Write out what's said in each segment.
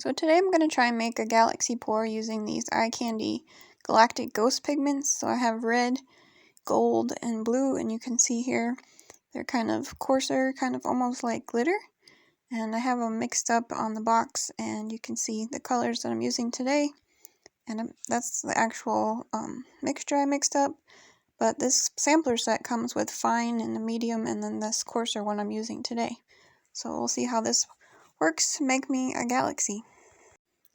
So today I'm going to try and make a galaxy pour using these eye candy Galactic ghost pigments. So I have red, gold, and blue, and you can see here they're kind of coarser, kind of almost like glitter. And I have them mixed up on the box, and you can see the colors that I'm using today. And that's the actual mixture I mixed up. But this sampler set comes with fine and a medium, and then this coarser one I'm using today. So we'll see how this works to make me a galaxy.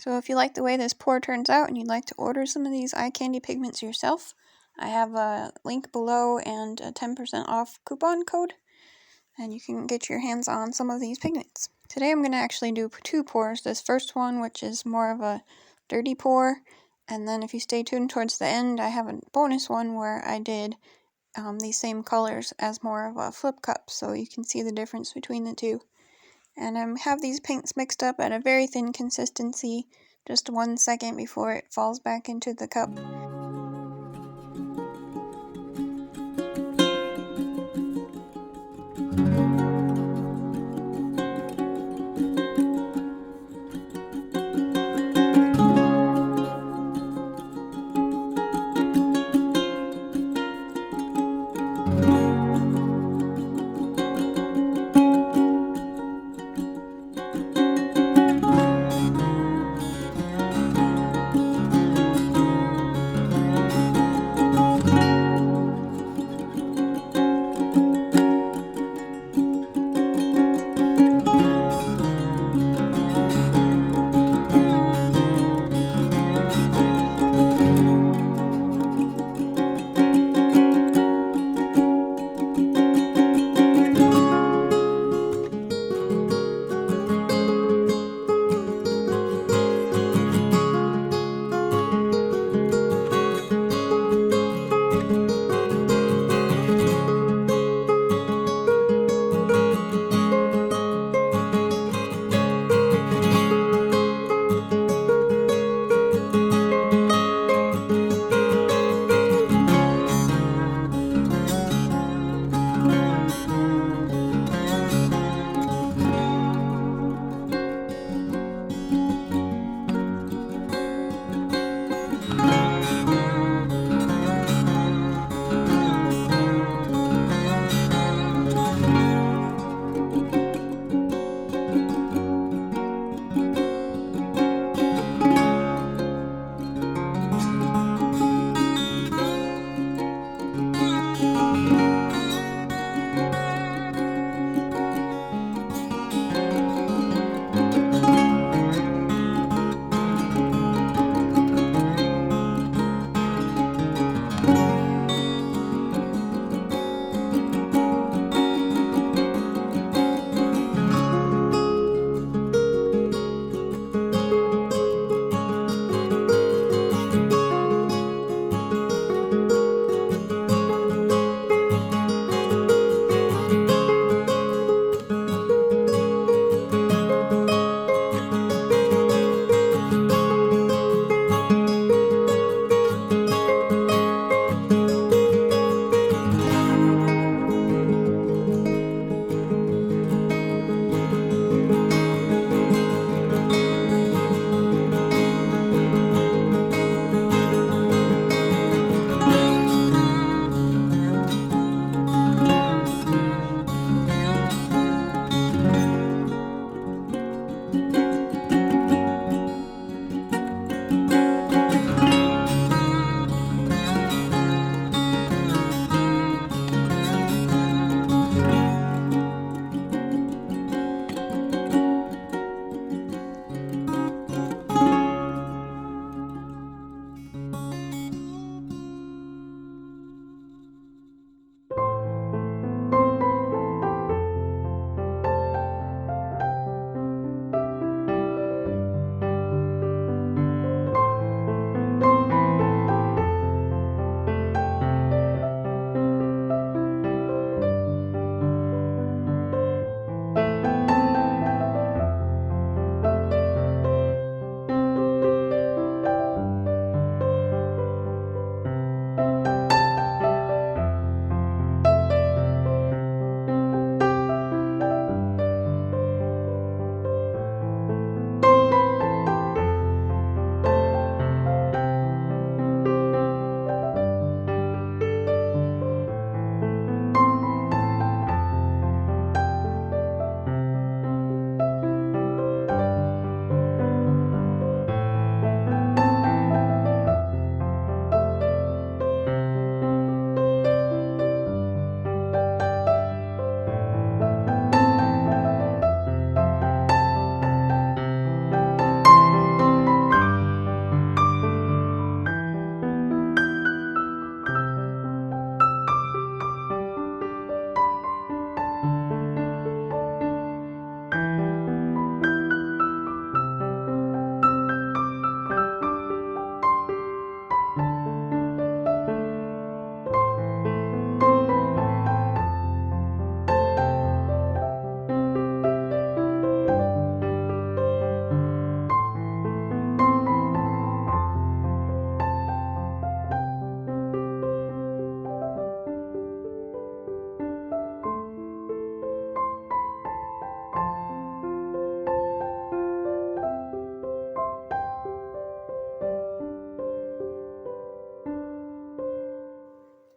So if you like the way this pour turns out and you'd like to order some of these eye candy pigments yourself, I have a link below and a 10% off coupon code, and you can get your hands on some of these pigments. Today I'm going to actually do two pours. This first one, which is more of a dirty pour, and then if you stay tuned towards the end, I have a bonus one where I did these same colors as more of a flip cup, so you can see the difference between the two. And I have these paints mixed up at a very thin consistency, just 1 second before it falls back into the cup.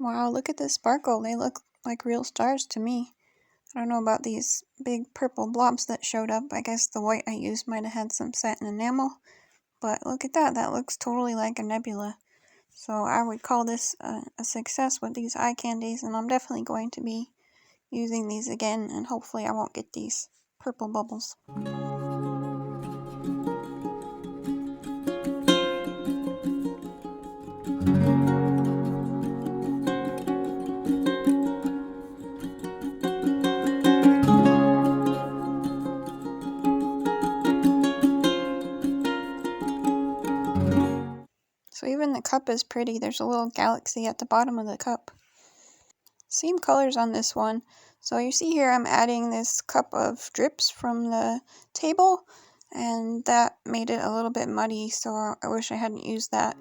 Wow, look at this sparkle. They look like real stars to me. I don't know about these big purple blobs that showed up. I guess the white I used might have had some satin enamel. But look at that. That looks totally like a nebula. So I would call this a success with these eye candies, and I'm definitely going to be using these again, and hopefully I won't get these purple bubbles. So even the cup is pretty. There's a little galaxy at the bottom of the cup. Same colors on this one. So you see here I'm adding this cup of drips from the table, and that made it a little bit muddy, so I wish I hadn't used that.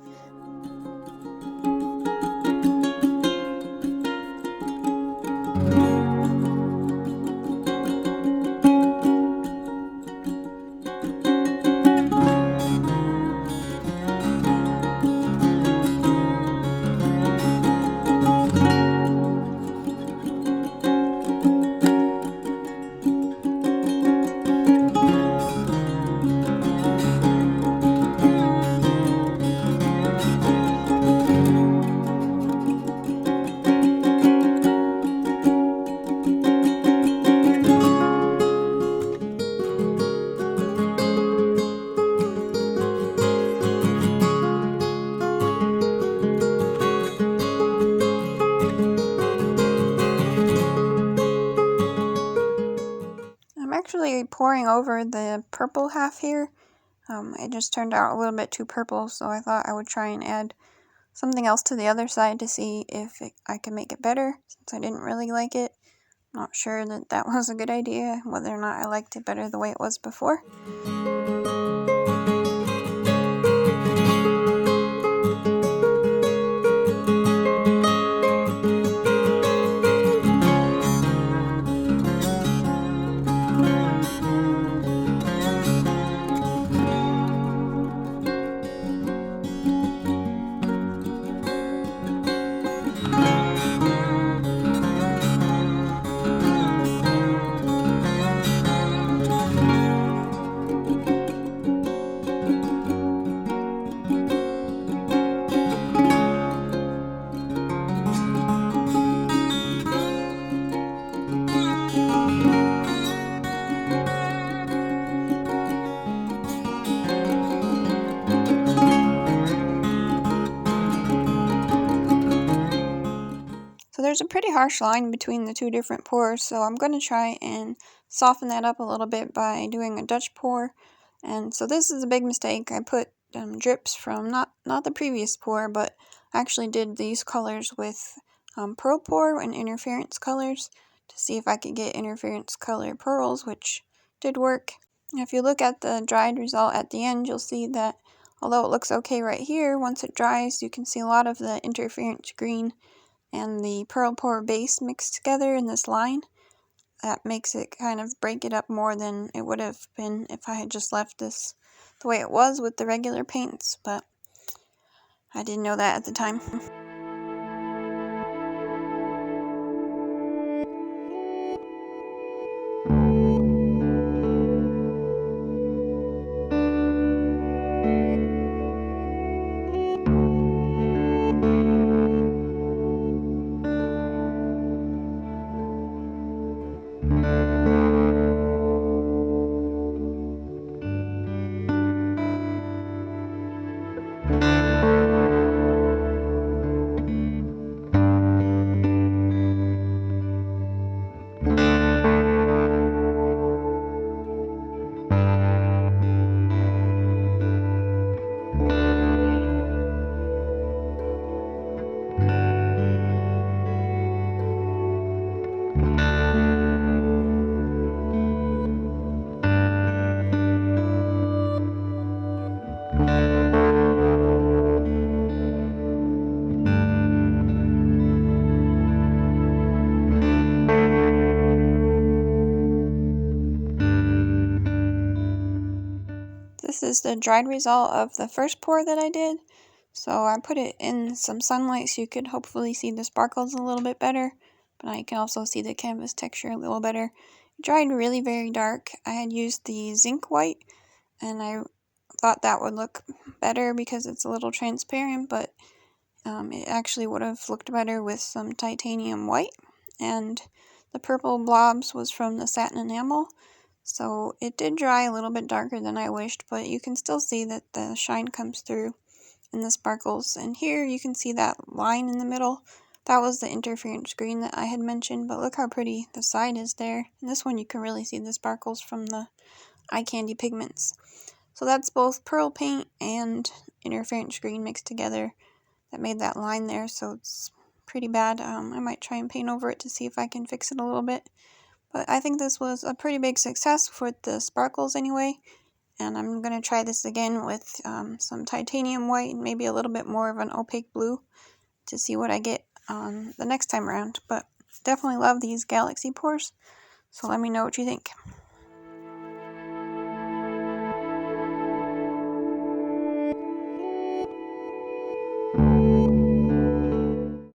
I'm actually pouring over the purple half here. It just turned out a little bit too purple, so I thought I would try and add something else to the other side to see if I can make it better, since I didn't really like it. Not sure that was a good idea, whether or not I liked it better the way it was before. So there's a pretty harsh line between the two different pours, so I'm going to try and soften that up a little bit by doing a Dutch pour. And so this is a big mistake. I put drips from not the previous pour, but actually did these colors with pearl pour and interference colors to see if I could get interference color pearls, which did work. If you look at the dried result at the end, you'll see that although it looks okay right here, once it dries, you can see a lot of the interference green and the pearl pour base mixed together in this line. That makes it kind of break it up more than it would have been if I had just left this the way it was with the regular paints, but I didn't know that at the time. This is the dried result of the first pour that I did. So I put it in some sunlight so you could hopefully see the sparkles a little bit better, but I can also see the canvas texture a little better. It dried really very dark. I had used the zinc white, and I thought that would look better because it's a little transparent, but it actually would have looked better with some titanium white. And the purple blobs was from the satin enamel, so it did dry a little bit darker than I wished, but you can still see that the shine comes through in the sparkles. And here you can see that line in the middle. That was the interference green that I had mentioned, but look how pretty the side is there. And this one you can really see the sparkles from the eye candy pigments. So that's both pearl paint and interference green mixed together that made that line there, so it's pretty bad. I might try and paint over it to see if I can fix it a little bit. But I think this was a pretty big success with the sparkles anyway. And I'm going to try this again with some titanium white and maybe a little bit more of an opaque blue to see what I get the next time around. But definitely love these galaxy pours, so let me know what you think.